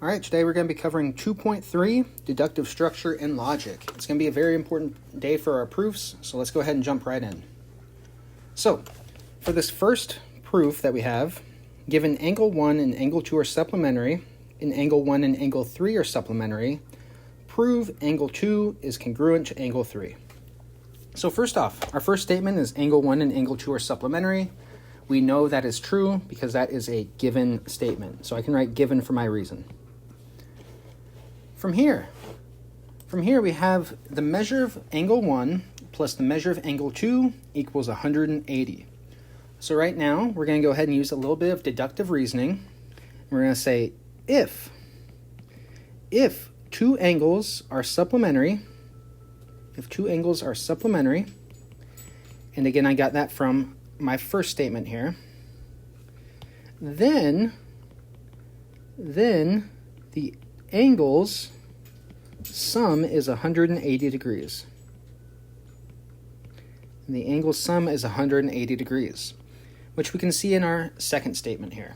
All right, today we're going to be covering 2.3, deductive structure and logic. It's going to be a very important day for our proofs, so let's go ahead and jump right in. So, for this first proof that we have, given angle 1 and angle 2 are supplementary, and angle 1 and angle 3 are supplementary, prove angle 2 is congruent to angle 3. So first off, our first statement is angle 1 and angle 2 are supplementary. We know that is true because that is a given statement. So I can write given for my reason. From here we have the measure of angle 1 plus the measure of angle 2 equals 180. So right now, we're going to go ahead and use a little bit of deductive reasoning. We're going to say if two angles are supplementary, and again I got that from my first statement here, then the angles sum is 180 degrees. And the angle sum is 180 degrees, which we can see in our second statement here.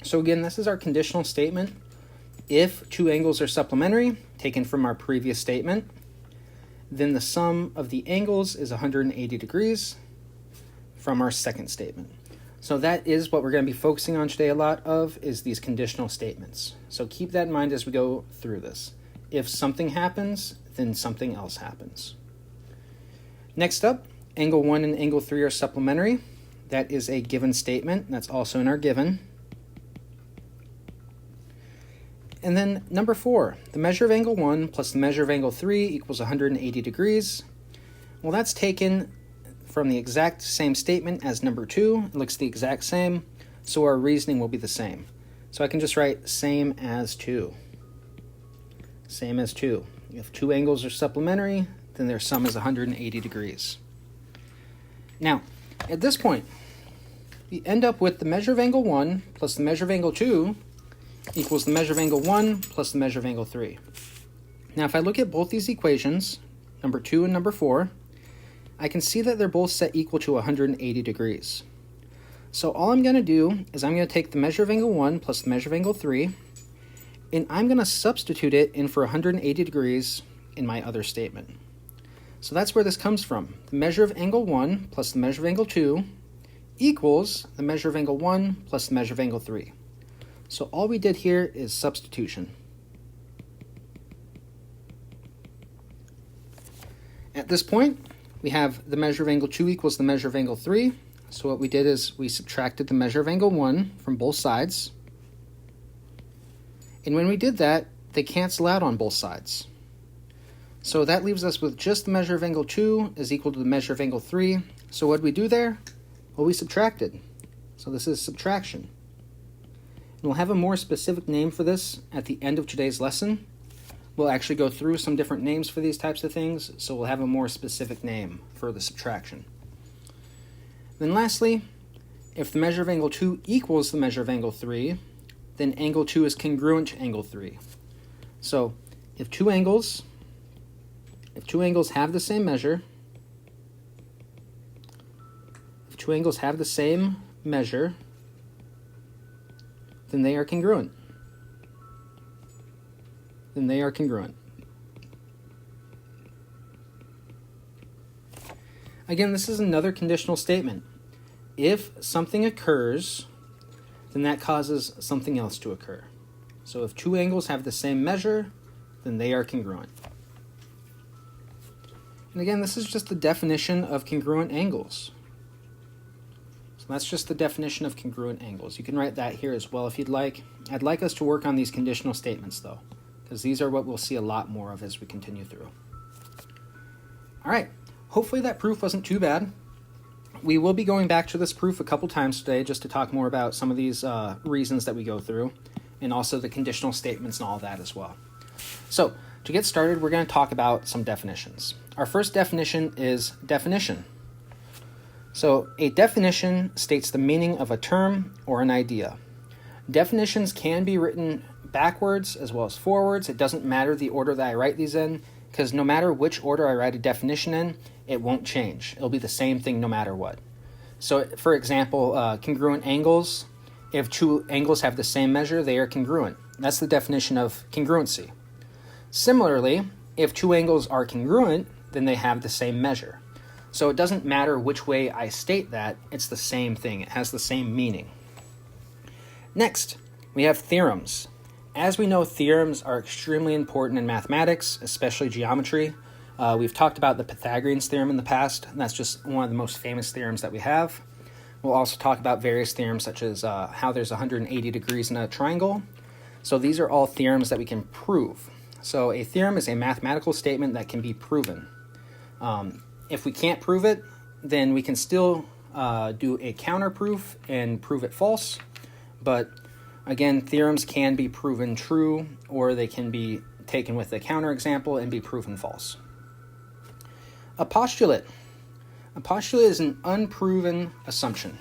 So again, this is our conditional statement. If two angles are supplementary, taken from our previous statement, then the sum of the angles is 180 degrees from our second statement. So that is what we're going to be focusing on today a lot of, is these conditional statements. So keep that in mind as we go through this. If something happens, then something else happens. Next up, angle 1 and angle 3 are supplementary. That is a given statement. That's also in our given. And then number 4, the measure of angle 1 plus the measure of angle 3 equals 180 degrees. Well, that's taken from the exact same statement as number 2. It looks the exact same, so our reasoning will be the same. So I can just write same as 2. Same as 2. If two angles are supplementary, then their sum is 180 degrees. Now, at this point, we end up with the measure of angle 1 plus the measure of angle 2 equals the measure of angle 1 plus the measure of angle 3. Now, if I look at both these equations, number 2 and number 4, I can see that they're both set equal to 180 degrees. So all I'm going to do is I'm going to take the measure of angle 1 plus the measure of angle 3, and I'm going to substitute it in for 180 degrees in my other statement. So that's where this comes from. The measure of angle 1 plus the measure of angle 2 equals the measure of angle 1 plus the measure of angle 3. So all we did here is substitution. At this point, we have the measure of angle 2 equals the measure of angle 3. So what we did is we subtracted the measure of angle 1 from both sides. And when we did that, they cancel out on both sides. So that leaves us with just the measure of angle 2 is equal to the measure of angle 3. So what did we do there? Well, we subtracted. So this is subtraction. And we'll have a more specific name for this at the end of today's lesson. We'll actually go through some different names for these types of things, so we'll have a more specific name for the subtraction. Then lastly, if the measure of angle 2 equals the measure of angle 3, then angle 2 is congruent to angle 3. So if two angles have the same measure, then they are congruent. Again, this is another conditional statement. If something occurs, then that causes something else to occur. So if two angles have the same measure, then they are congruent. And again, this is just the definition of congruent angles. So that's just the definition of congruent angles. You can write that here as well if you'd like. I'd like us to work on these conditional statements though, because these are what we'll see a lot more of as we continue through. All right, hopefully that proof wasn't too bad. We will be going back to this proof a couple times today just to talk more about some of these reasons that we go through, and also the conditional statements and all that as well. So to get started, we're going to talk about some definitions. Our first definition is definition. So a definition states the meaning of a term or an idea. Definitions can be written backwards as well as forwards. It doesn't matter the order that I write these in, because no matter which order I write a definition in, it won't change. It'll be the same thing no matter what. So for example, congruent angles, If two angles have the same measure, they are congruent. That's the definition of congruency. Similarly, if two angles are congruent, then they have the same measure. So it doesn't matter which way I state that, it's the same thing. It has the same meaning. Next, we have theorems. As we know, theorems are extremely important in mathematics, especially geometry. We've talked about the Pythagorean theorem in the past, and that's just one of the most famous theorems that we have. We'll also talk about various theorems such as how there's 180 degrees in a triangle. So these are all theorems that we can prove. So a theorem is a mathematical statement that can be proven. If we can't prove it, then we can still do a counterproof and prove it false. But again, theorems can be proven true, or they can be taken with a counterexample and be proven false. A postulate. A postulate is an unproven assumption.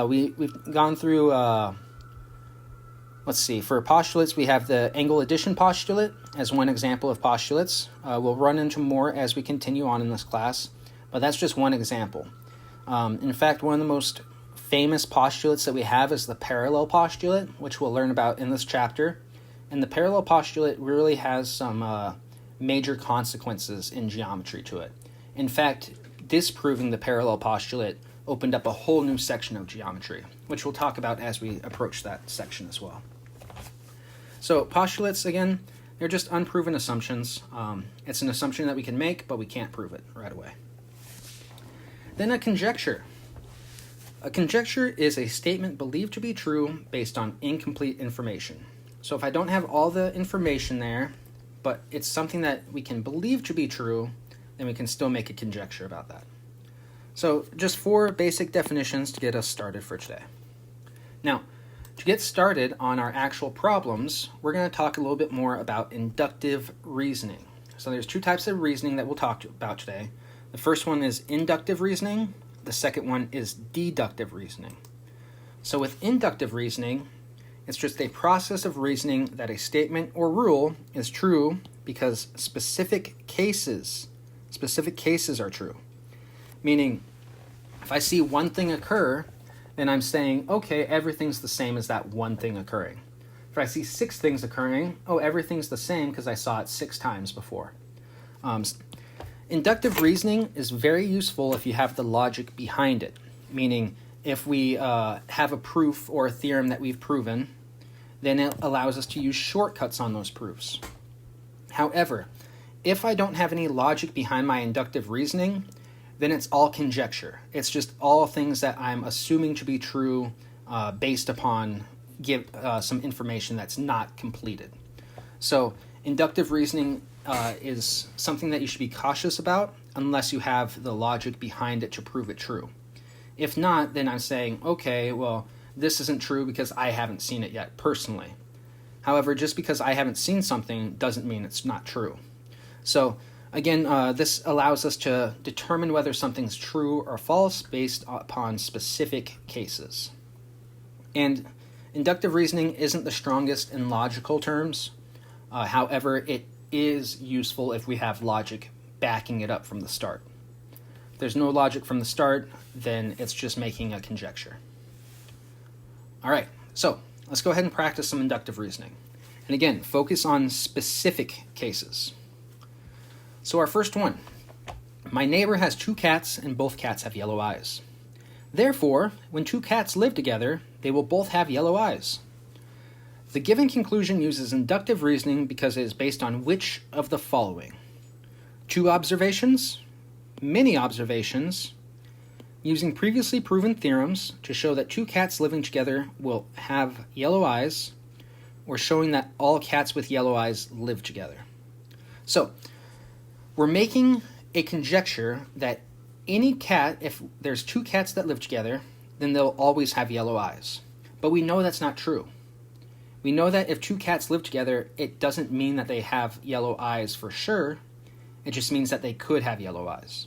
We've gone through, for postulates, we have the angle addition postulate as one example of postulates. We'll run into more as we continue on in this class, but that's just one example. In fact, one of the most famous postulates that we have is the parallel postulate, which we'll learn about in this chapter. And the parallel postulate really has some major consequences in geometry to it. In fact, disproving the parallel postulate opened up a whole new section of geometry, which we'll talk about as we approach that section as well. So postulates, again, they're just unproven assumptions. It's an assumption that we can make, but we can't prove it right away. Then a conjecture. A conjecture is a statement believed to be true based on incomplete information. So if I don't have all the information there, but it's something that we can believe to be true, then we can still make a conjecture about that. So just 4 basic definitions to get us started for today. Now, to get started on our actual problems, we're going to talk a little bit more about inductive reasoning. So there's 2 types of reasoning that we'll talk about today. The first one is inductive reasoning. The second one is deductive reasoning. So with inductive reasoning, it's just a process of reasoning that a statement or rule is true because specific cases are true. Meaning, if I see one thing occur, then I'm saying, okay, everything's the same as that one thing occurring. If I see 6 things occurring, everything's the same because I saw it 6 times before. Inductive reasoning is very useful if you have the logic behind it. Meaning, if we have a proof or a theorem that we've proven, then it allows us to use shortcuts on those proofs. However, if I don't have any logic behind my inductive reasoning, then it's all conjecture. It's just all things that I'm assuming to be true based upon some information that's not completed. So inductive reasoning is something that you should be cautious about unless you have the logic behind it to prove it true. If not, then I'm saying, okay, well, this isn't true because I haven't seen it yet personally. However, just because I haven't seen something doesn't mean it's not true. So again, this allows us to determine whether something's true or false based upon specific cases. And inductive reasoning isn't the strongest in logical terms. However, it is useful if we have logic backing it up from the start. If there's no logic from the start, then it's just making a conjecture. All right, so let's go ahead and practice some inductive reasoning. And again, focus on specific cases. So our first one, my neighbor has 2 cats and both cats have yellow eyes. Therefore, when 2 cats live together, they will both have yellow eyes. The given conclusion uses inductive reasoning because it is based on which of the following? 2 observations, many observations, using previously proven theorems to show that 2 cats living together will have yellow eyes, or showing that all cats with yellow eyes live together. So, we're making a conjecture that any cat, if there's 2 cats that live together, then they'll always have yellow eyes. But we know that's not true. We know that if 2 cats live together, it doesn't mean that they have yellow eyes for sure. It just means that they could have yellow eyes.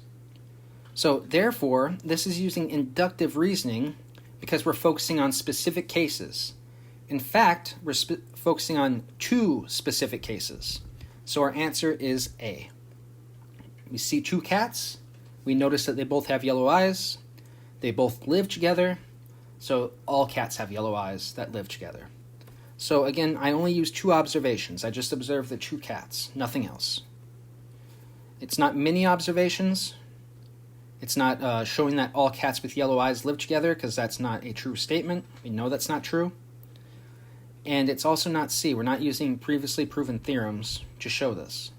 So therefore, this is using inductive reasoning because we're focusing on specific cases. In fact, we're focusing on 2 specific cases. So our answer is A. We see 2 cats. We notice that they both have yellow eyes. They both live together. So all cats have yellow eyes that live together. So again, I only use 2 observations. I just observed the 2 cats, nothing else. It's not many observations. It's not showing that all cats with yellow eyes live together, because that's not a true statement. We know that's not true. And it's also not C. We're not using previously proven theorems to show this.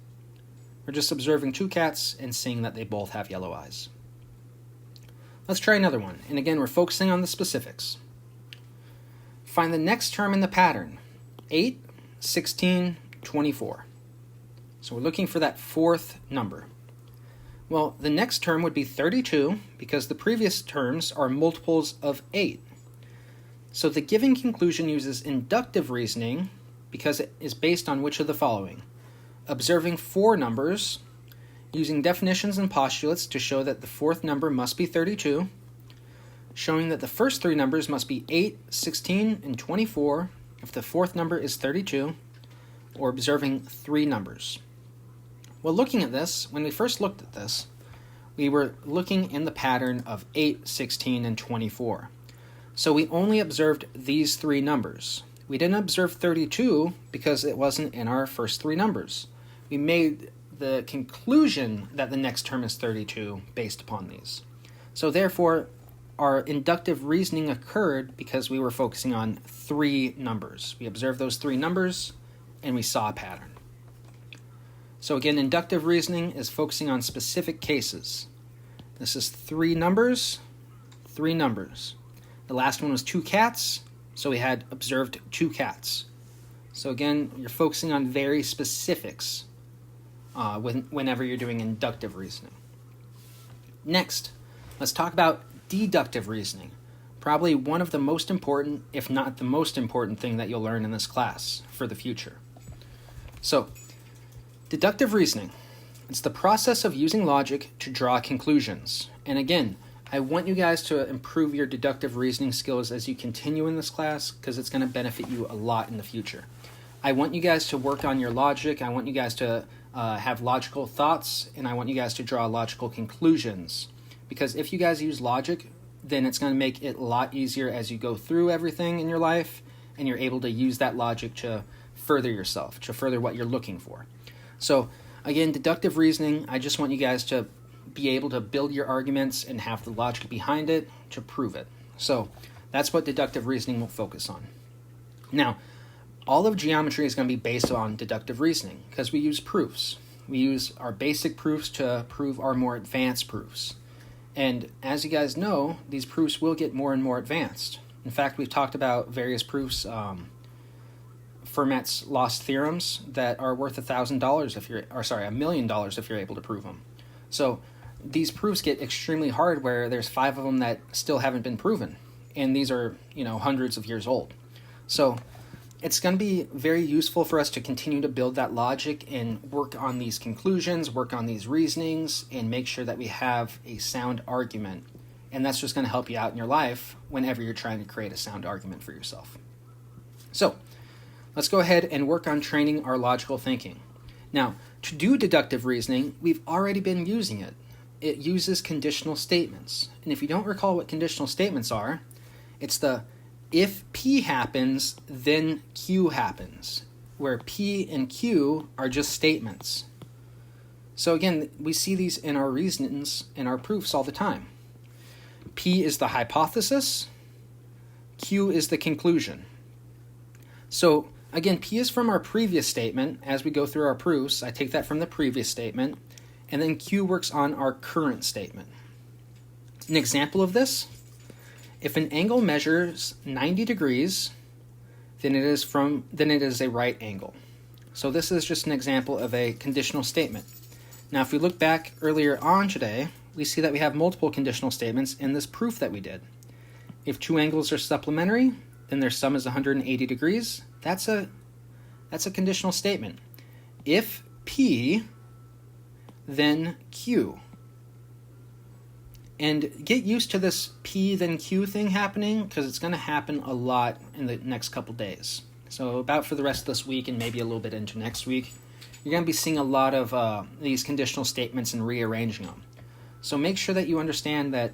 We're just observing 2 cats and seeing that they both have yellow eyes. Let's try another one. And again, we're focusing on the specifics. Find the next term in the pattern. 8, 16, 24. So we're looking for that 4th number. Well, the next term would be 32, because the previous terms are multiples of 8. So the given conclusion uses inductive reasoning because it is based on which of the following? Observing 4 numbers, using definitions and postulates to show that the 4th number must be 32, showing that the first 3 numbers must be 8, 16, and 24 if the 4th number is 32, or observing 3 numbers. Well, looking at this, when we first looked at this, we were looking in the pattern of 8, 16, and 24. So we only observed these 3 numbers. We didn't observe 32 because it wasn't in our first 3 numbers. We made the conclusion that the next term is 32 based upon these. So therefore, our inductive reasoning occurred because we were focusing on 3 numbers. We observed those 3 numbers and we saw a pattern. So again, inductive reasoning is focusing on specific cases. This is 3 numbers, 3 numbers. The last one was 2 cats, so we had observed 2 cats. So again, you're focusing on very specifics whenever you're doing inductive reasoning. Next, let's talk about deductive reasoning. Probably one of the most important, if not the most important thing that you'll learn in this class for the future. So, deductive reasoning. It's the process of using logic to draw conclusions. And again, I want you guys to improve your deductive reasoning skills as you continue in this class, because it's going to benefit you a lot in the future. I want you guys to work on your logic. I want you guys to have logical thoughts, and I want you guys to draw logical conclusions. Because if you guys use logic, then it's going to make it a lot easier as you go through everything in your life, and you're able to use that logic to further yourself, to further what you're looking for. So again, deductive reasoning, I just want you guys to be able to build your arguments and have the logic behind it to prove it. So that's what deductive reasoning will focus on. Now, all of geometry is going to be based on deductive reasoning because we use proofs. We use our basic proofs to prove our more advanced proofs. And as you guys know, these proofs will get more and more advanced. In fact, we've talked about various proofs, Fermat's lost theorems that are worth $1 million if you're able to prove them. So these proofs get extremely hard where there's 5 of them that still haven't been proven. And these are, hundreds of years old. So it's going to be very useful for us to continue to build that logic and work on these conclusions, work on these reasonings, and make sure that we have a sound argument. And that's just going to help you out in your life whenever you're trying to create a sound argument for yourself. So let's go ahead and work on training our logical thinking. Now, to do deductive reasoning, we've already been using it. It uses conditional statements. And if you don't recall what conditional statements are, it's the if P happens, then Q happens, where P and Q are just statements. So again, we see these in our reasonings and our proofs all the time. P is the hypothesis, Q is the conclusion. So again, P is from our previous statement. As we go through our proofs, I take that from the previous statement, and then Q works on our current statement. An example of this: if an angle measures 90 degrees, then it is a right angle. So this is just an example of a conditional statement. Now, if we look back earlier on today, we see that we have multiple conditional statements in this proof that we did. If 2 angles are supplementary, then their sum is 180 degrees. That's a conditional statement. If P, then Q. And get used to this P then Q thing happening, because it's going to happen a lot in the next couple days. So about for the rest of this week and maybe a little bit into next week, you're going to be seeing a lot of these conditional statements and rearranging them. So make sure that you understand that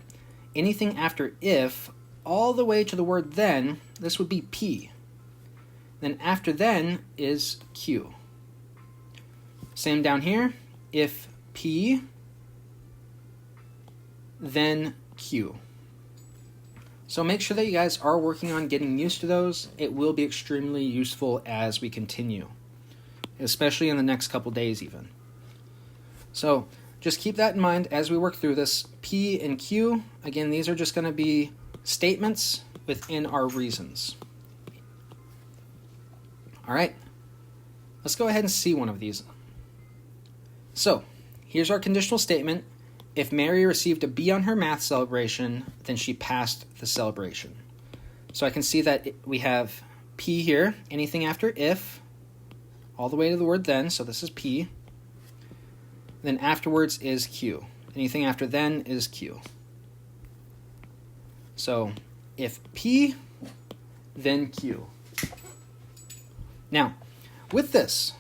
anything after if all the way to the word then, this would be P. Then after then is Q. Same down here. If P, then Q. So make sure that you guys are working on getting used to those. It will be extremely useful as we continue, especially in the next couple days even. So just keep that in mind as we work through this. P and Q, again, these are just going to be statements within our reasons. All right, let's go ahead and see one of these. So here's our conditional statement. If Mary received a B on her math celebration, then she passed the celebration. So I can see that we have P here, anything after if, all the way to the word then, so this is P. Then afterwards is Q. Anything after then is Q. So if P, then Q. Now, with this,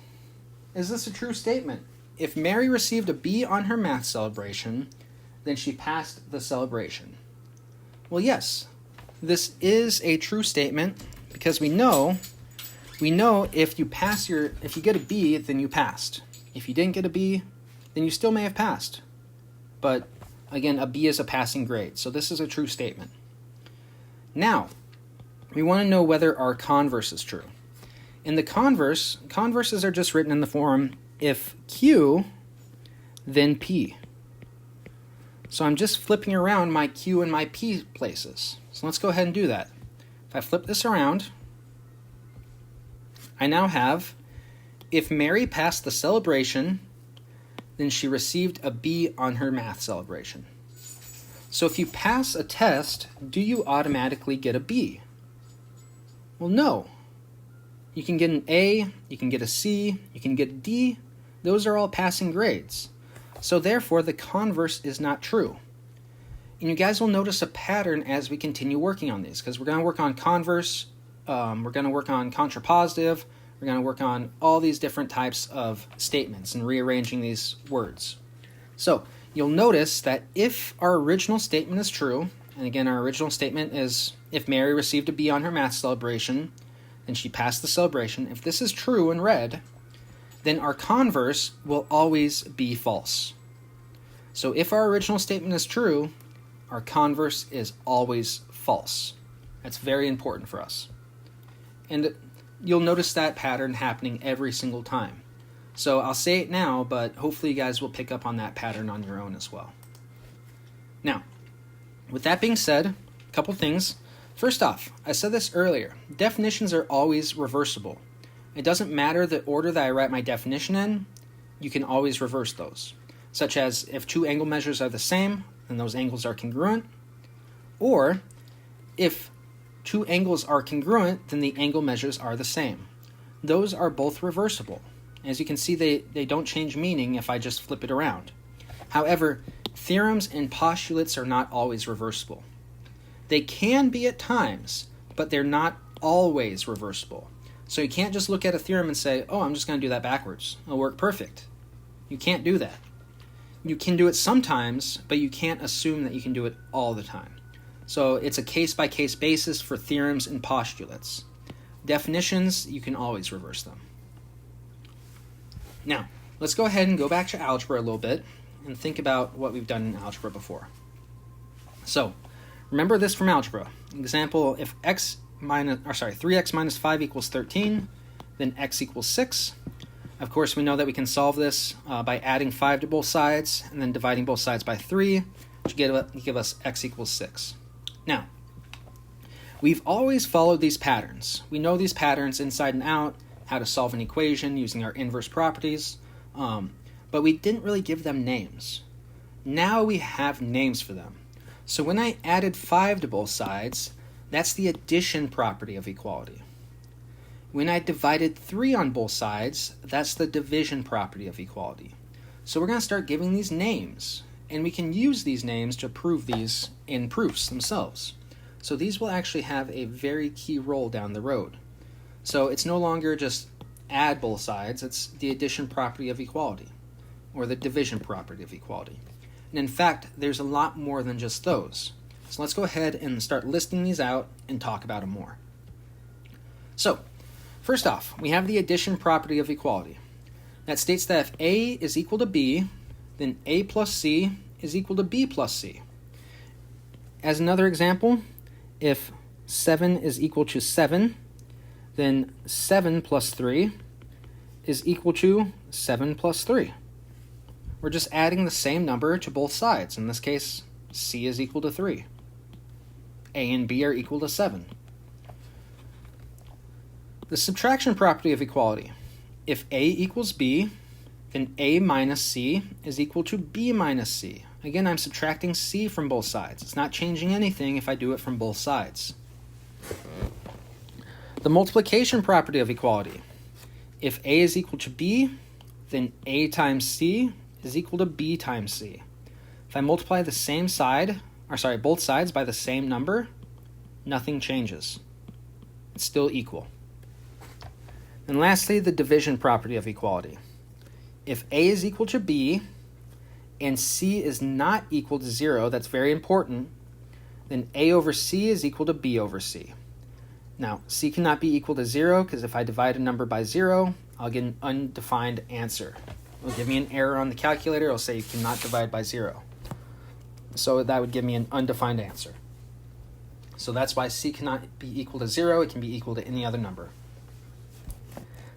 is this a true statement? If Mary received a B on her math celebration, then she passed the celebration. Well, yes, this is a true statement because we know if you get a B, then you passed. If you didn't get a B, then you still may have passed. But again, a B is a passing grade, so this is a true statement. Now, we want to know whether our converse is true. In the converse, converses are just written in the form if Q, then P. So I'm just flipping around my Q and my P places. So let's go ahead and do that. If I flip this around, I now have, if Mary passed the celebration, then she received a B on her math celebration. So if you pass a test, do you automatically get a B? Well, no. You can get an A, you can get a C, you can get a D. Those are all passing grades. So therefore, the converse is not true. And you guys will notice a pattern as we continue working on these, because we're going to work on converse, we're going to work on contrapositive, we're going to work on all these different types of statements and rearranging these words. So you'll notice that if our original statement is true, and again, our original statement is if Mary received a B on her math celebration, then she passed the celebration. If this is true in red, then our converse will always be false. So if our original statement is true, our converse is always false. That's very important for us. And you'll notice that pattern happening every single time. So I'll say it now, but hopefully you guys will pick up on that pattern on your own as well. Now, with that being said, a couple things. First off, I said this earlier, definitions are always reversible. It doesn't matter the order that I write my definition in, you can always reverse those. Such as if two angle measures are the same, then those angles are congruent. Or if two angles are congruent, then the angle measures are the same. Those are both reversible. As you can see, they don't change meaning if I just flip it around. However, theorems and postulates are not always reversible. They can be at times, but they're not always reversible. So you can't just look at a theorem and say, oh, I'm just going to do that backwards. It'll work perfect. You can't do that. You can do it sometimes, but you can't assume that you can do it all the time. So it's a case-by-case basis for theorems and postulates. Definitions, you can always reverse them. Now, let's go ahead and go back to algebra a little bit and think about what we've done in algebra before. So, remember this from algebra. Example, if 3x minus 5 equals 13, then x equals 6. Of course, we know that we can solve this by adding 5 to both sides and then dividing both sides by 3, which give us x equals 6. Now, we've always followed these patterns. We know these patterns inside and out, how to solve an equation using our inverse properties, but we didn't really give them names. Now we have names for them. So when I added 5 to both sides, that's the addition property of equality. When I divided 3 on both sides, that's the division property of equality. So we're going to start giving these names, and we can use these names to prove these in proofs themselves. So these will actually have a very key role down the road. So it's no longer just add both sides, it's the addition property of equality, or the division property of equality. And in fact, there's a lot more than just those. So let's go ahead and start listing these out and talk about them more. So, first off, we have the addition property of equality. That states that if A is equal to B, then A plus C is equal to B plus C. As another example, if 7 is equal to 7, then 7 plus 3 is equal to 7 plus 3. We're just adding the same number to both sides. In this case, C is equal to 3. A and B are equal to 7. The subtraction property of equality. If A equals B, then A minus C is equal to B minus C. Again, I'm subtracting C from both sides. It's not changing anything if I do it from both sides. The multiplication property of equality. If A is equal to B, then A times C is equal to B times C. If I multiply the same side, both sides by the same number, nothing changes. It's still equal. And lastly, the division property of equality. If A is equal to B and C is not equal to 0, that's very important, then A over C is equal to B over C. Now, C cannot be equal to 0 because if I divide a number by 0, I'll get an undefined answer. It'll give me an error on the calculator. It'll say you cannot divide by 0. So that would give me an undefined answer. So that's why C cannot be equal to 0. It can be equal to any other number.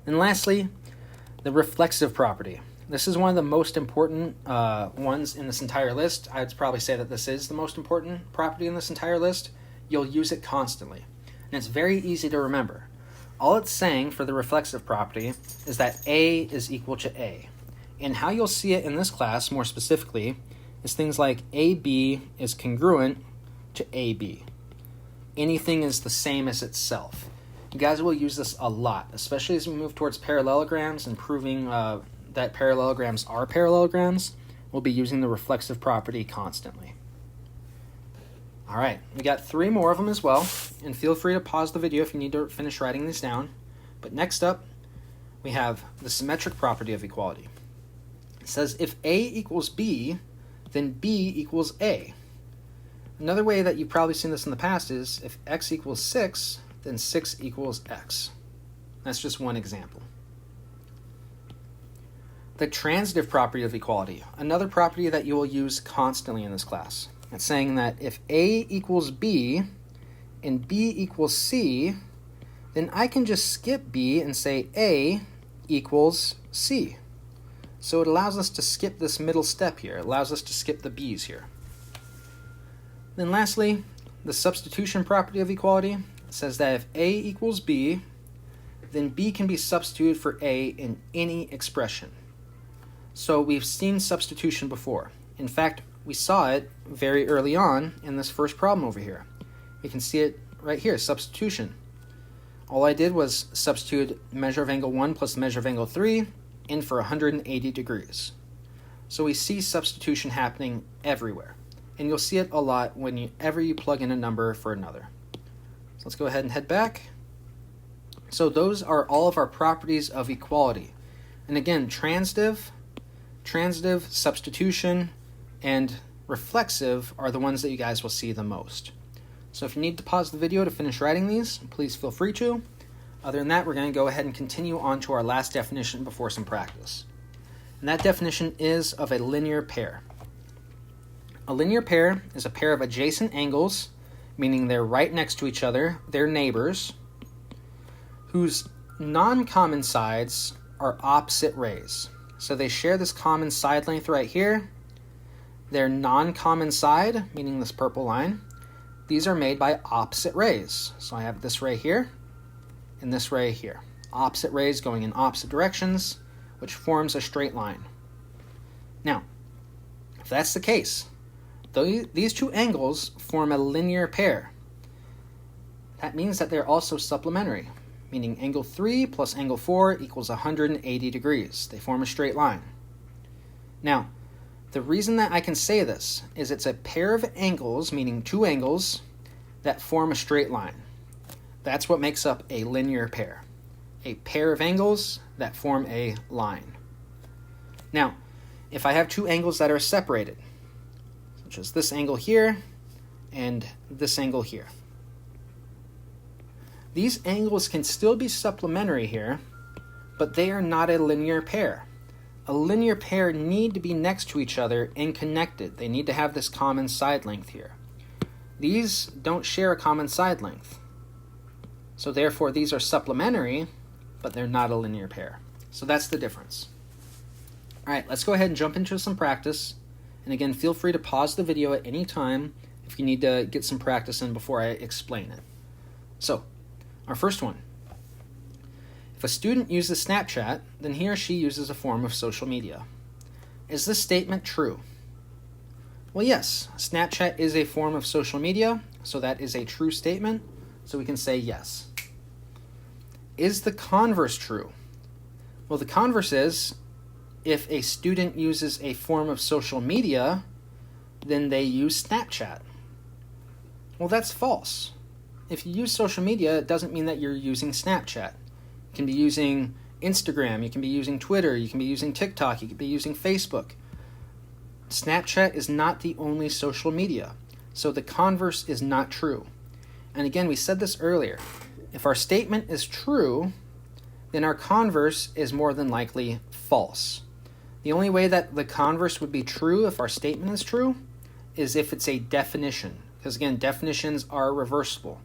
And lastly, the reflexive property. This is one of the most important ones in this entire list. I'd probably say that this is the most important property in this entire list. You'll use it constantly. And it's very easy to remember. All it's saying for the reflexive property is that A is equal to A. And how you'll see it in this class, more specifically, is things like AB is congruent to AB. Anything is the same as itself. You guys will use this a lot, especially as we move towards parallelograms and proving that parallelograms are parallelograms. We'll be using the reflexive property constantly. All right, we got 3 more of them as well, and feel free to pause the video if you need to finish writing these down. But next up, we have the symmetric property of equality. It says if A equals B, then B equals A. Another way that you've probably seen this in the past is if X equals 6, then 6 equals X. That's just one example. The transitive property of equality, another property that you will use constantly in this class. It's saying that if A equals B and B equals C, then I can just skip B and say A equals C. So it allows us to skip this middle step here. It allows us to skip the B's here. Then lastly, the substitution property of equality says that if A equals B, then B can be substituted for A in any expression. So we've seen substitution before. In fact, we saw it very early on in this first problem over here. You can see it right here, substitution. All I did was substitute measure of angle 1 plus the measure of angle 3 in for 180 degrees. So we see substitution happening everywhere. And you'll see it a lot whenever you plug in a number for another. So let's go ahead and head back. So those are all of our properties of equality. And again, transitive, substitution, and reflexive are the ones that you guys will see the most. So if you need to pause the video to finish writing these, please feel free to. Other than that, we're going to go ahead and continue on to our last definition before some practice. And that definition is of a linear pair. A linear pair is a pair of adjacent angles, meaning they're right next to each other, they're neighbors, whose non-common sides are opposite rays. So they share this common side length right here. Their non-common side, meaning this purple line, these are made by opposite rays. So I have this ray here and this ray here. Opposite rays going in opposite directions, which forms a straight line. Now, if that's the case, these two angles form a linear pair. That means that they're also supplementary, meaning angle 3 plus angle 4 equals 180 degrees. They form a straight line. Now, the reason that I can say this is it's a pair of angles, meaning two angles, that form a straight line. That's what makes up a linear pair. A pair of angles that form a line. Now, if I have two angles that are separated, such as this angle here and this angle here. These angles can still be supplementary here, but they are not a linear pair. A linear pair need to be next to each other and connected. They need to have this common side length here. These don't share a common side length. So therefore these are supplementary, but they're not a linear pair. So that's the difference. All right, let's go ahead and jump into some practice. And again, feel free to pause the video at any time if you need to get some practice in before I explain it. So, our first one. If a student uses Snapchat, then he or she uses a form of social media. Is this statement true? Well, yes, Snapchat is a form of social media, so that is a true statement, so we can say yes. Is the converse true? Well, the converse is, if a student uses a form of social media, then they use Snapchat. Well, that's false. If you use social media, it doesn't mean that you're using Snapchat. You can be using Instagram, you can be using Twitter, you can be using TikTok, you can be using Facebook. Snapchat is not the only social media, so the converse is not true. And again, we said this earlier. If our statement is true, then our converse is more than likely false. The only way that the converse would be true if our statement is true is if it's a definition. Because again, definitions are reversible.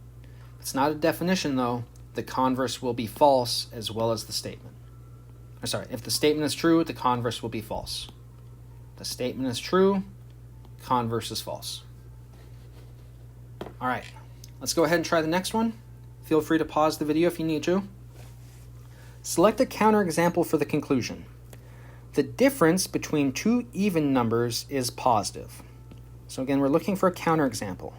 If it's not a definition though, the converse will be false as well as the statement. If the statement is true, the converse will be false. The statement is true, converse is false. All right, let's go ahead and try the next one. Feel free to pause the video if you need to. Select a counterexample for the conclusion. The difference between two even numbers is positive. So again, we're looking for a counterexample.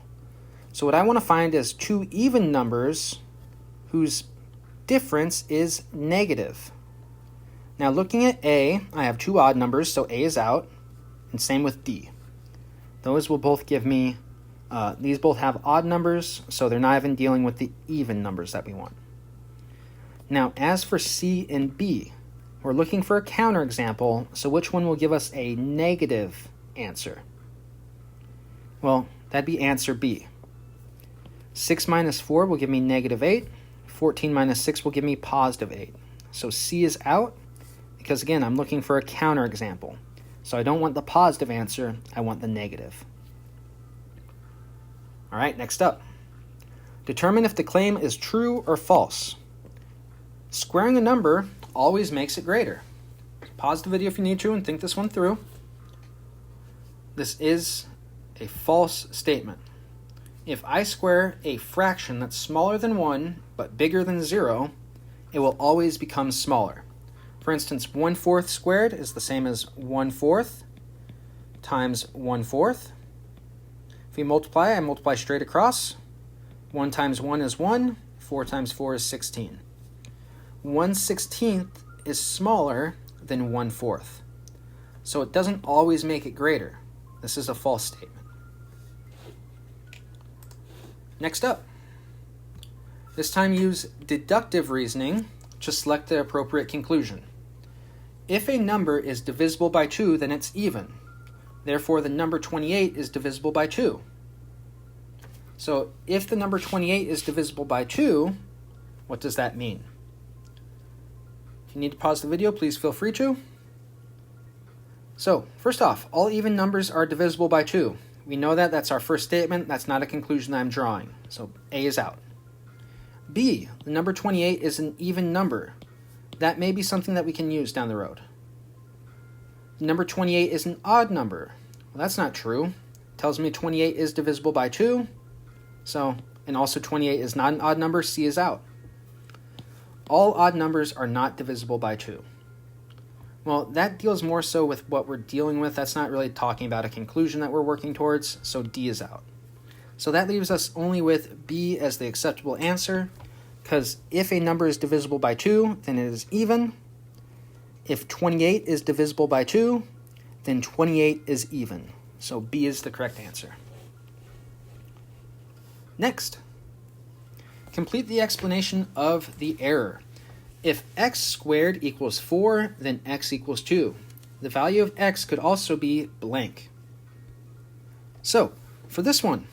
So what I want to find is two even numbers whose difference is negative. Now looking at A, I have two odd numbers, so A is out, and same with D. Those will both give me, these both have odd numbers, so they're not even dealing with the even numbers that we want. Now as for C and B, we're looking for a counterexample, so which one will give us a negative answer? Well, that'd be answer B. 6 minus 4 will give me negative 8. 14 minus 6 will give me positive 8. So C is out because, again, I'm looking for a counterexample. So I don't want the positive answer, I want the negative. All right, next up. Determine if the claim is true or false. Squaring a number always makes it greater. Pause the video if you need to and think this one through. This is a false statement. If I square a fraction that's smaller than 1 but bigger than 0, it will always become smaller. For instance, 1/4 squared is the same as 1/4 times 1/4. If we multiply, I multiply straight across. 1 times 1 is 1. 4 times 4 is 16. 1/16 is smaller than 1/4. So it doesn't always make it greater. This is a false statement. Next up. This time use deductive reasoning to select the appropriate conclusion. If a number is divisible by 2, then it's even. Therefore, the number 28 is divisible by 2. So if the number 28 is divisible by 2, what does that mean? If you need to pause the video, please feel free to. So, first off, all even numbers are divisible by 2. We know that. That's our first statement. That's not a conclusion that I'm drawing. So A is out. B, the number 28 is an even number. That may be something that we can use down the road. The number 28 is an odd number. Well, that's not true. It tells me 28 is divisible by 2. So, and also 28 is not an odd number. C is out. All odd numbers are not divisible by 2. Well, that deals more so with what we're dealing with. That's not really talking about a conclusion that we're working towards, so D is out. So that leaves us only with B as the acceptable answer, because if a number is divisible by 2, then it is even. If 28 is divisible by 2, then 28 is even. So B is the correct answer. Next, complete the explanation of the error. If x squared equals 4, then x equals 2. The value of x could also be blank. So, for this one,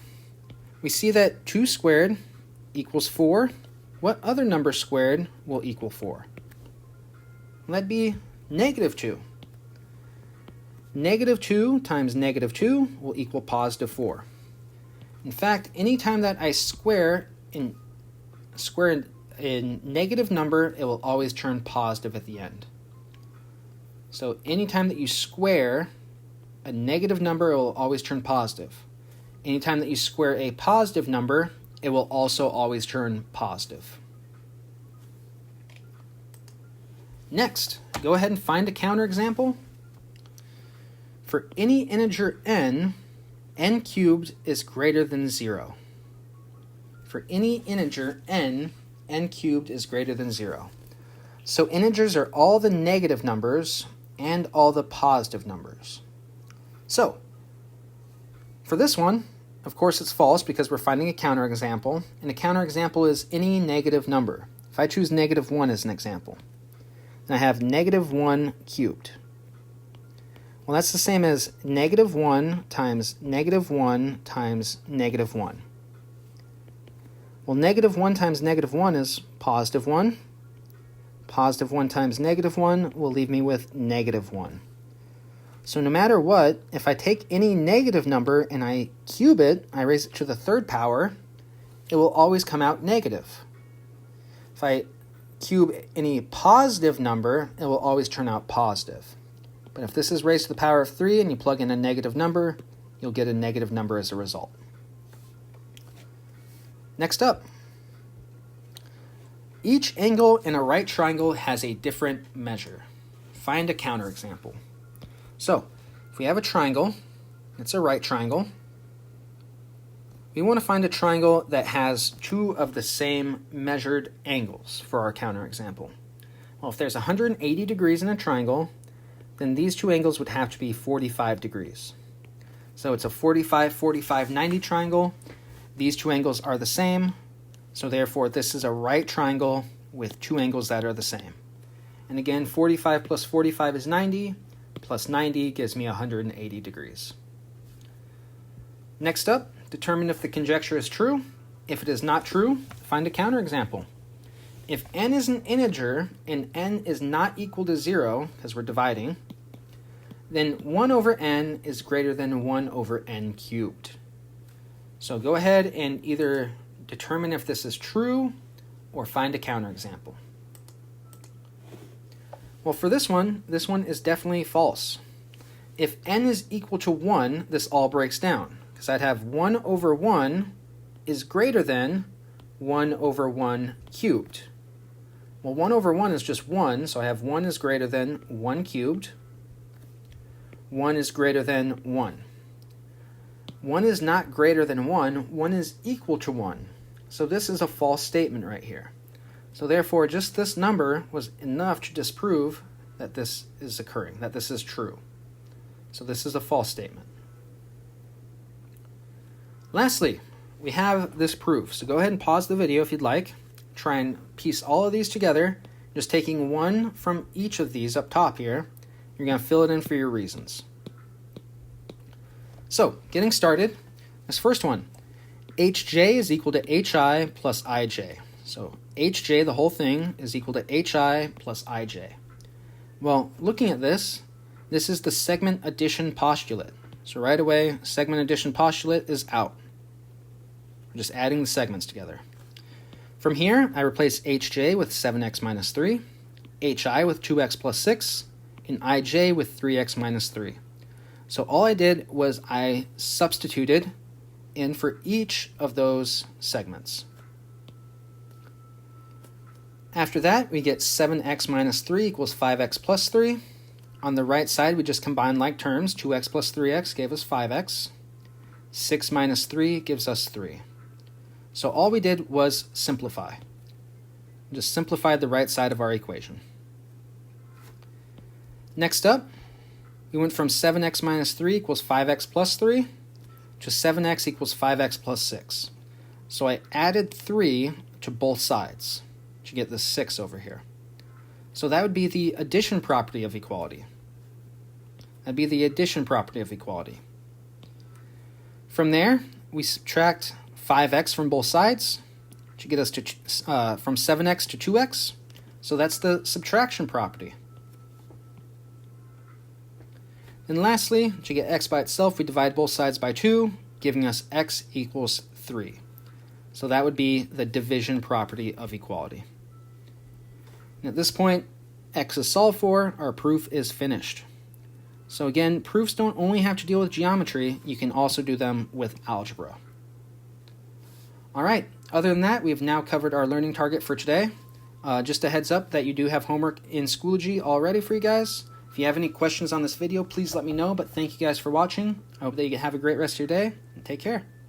we see that 2 squared equals 4. What other number squared will equal 4? Well, that'd be -2. -2 times -2 will equal +4. In fact, anytime that I square a negative number, it will always turn positive at the end. So anytime that you square a negative number, it will always turn positive. Anytime that you square a positive number, it will also always turn positive. Next, go ahead and find a counterexample. For any integer n cubed is greater than 0. For any integer n cubed is greater than 0. So integers are all the negative numbers and all the positive numbers. So, for this one, of course it's false because we're finding a counterexample, and a counterexample is any negative number. If I choose -1 as an example, then I have -1 cubed. Well, that's the same as -1 times -1 times -1. Well, -1 times -1 is +1. +1 times -1 will leave me with -1. So no matter what, if I take any negative number and I cube it, I raise it to the 3rd power, it will always come out negative. If I cube any positive number, it will always turn out positive. But if this is raised to the power of 3 and you plug in a negative number, you'll get a negative number as a result. Next up, each angle in a right triangle has a different measure. Find a counterexample. So, if we have a triangle, it's a right triangle, we want to find a triangle that has 2 of the same measured angles for our counterexample. Well, if there's 180 degrees in a triangle, then these 2 angles would have to be 45 degrees. So it's a 45, 45, 90 triangle. These 2 angles are the same, so therefore this is a right triangle with 2 angles that are the same. And again, 45 plus 45 is 90, plus 90 gives me 180 degrees. Next up, determine if the conjecture is true. If it is not true, find a counterexample. If n is an integer and n is not equal to 0, because we're dividing, then 1 over n is greater than 1 over n cubed. So go ahead and either determine if this is true or find a counterexample. Well, for this one is definitely false. If n is equal to 1, this all breaks down, because I'd have 1 over 1 is greater than 1 over 1 cubed. Well, 1 over 1 is just 1, so I have 1 is greater than 1 cubed. 1 is greater than 1. 1 is not greater than 1, 1 is equal to 1. So this is a false statement right here. So therefore, just this number was enough to disprove that this is occurring, that this is true. So this is a false statement. Lastly, we have this proof. So go ahead and pause the video if you'd like. Try and piece all of these together, just taking one from each of these up top here. You're going to fill it in for your reasons. So, getting started, this first one, hj is equal to hi plus ij. So hj, the whole thing, is equal to hi plus ij. Well, looking at this is the segment addition postulate. So right away, segment addition postulate is out. We're just adding the segments together. From here, I replace hj with 7x minus 3, hi with 2x plus 6, and ij with 3x minus 3. So all I did was I substituted in for each of those segments. After that, we get 7x minus 3 equals 5x plus 3. On the right side, we just combine like terms. 2x plus 3x gave us 5x. 6 minus 3 gives us 3. So all we did was simplify. Just simplified the right side of our equation. Next up, we went from 7x minus 3 equals 5x plus 3 to 7x equals 5x plus 6. So I added 3 to both sides to get the 6 over here. So that would be the addition property of equality. That'd be the addition property of equality. From there, we subtract 5x from both sides, which should get us to from 7x to 2x. So that's the subtraction property. And lastly, to get x by itself, we divide both sides by 2, giving us x equals 3. So that would be the division property of equality. And at this point, x is solved for, our proof is finished. So again, proofs don't only have to deal with geometry, you can also do them with algebra. Alright, other than that, we've now covered our learning target for today. Just a heads up that you do have homework in Schoology already for you guys. If you have any questions on this video, please let me know, but thank you guys for watching. I hope that you have a great rest of your day, and take care.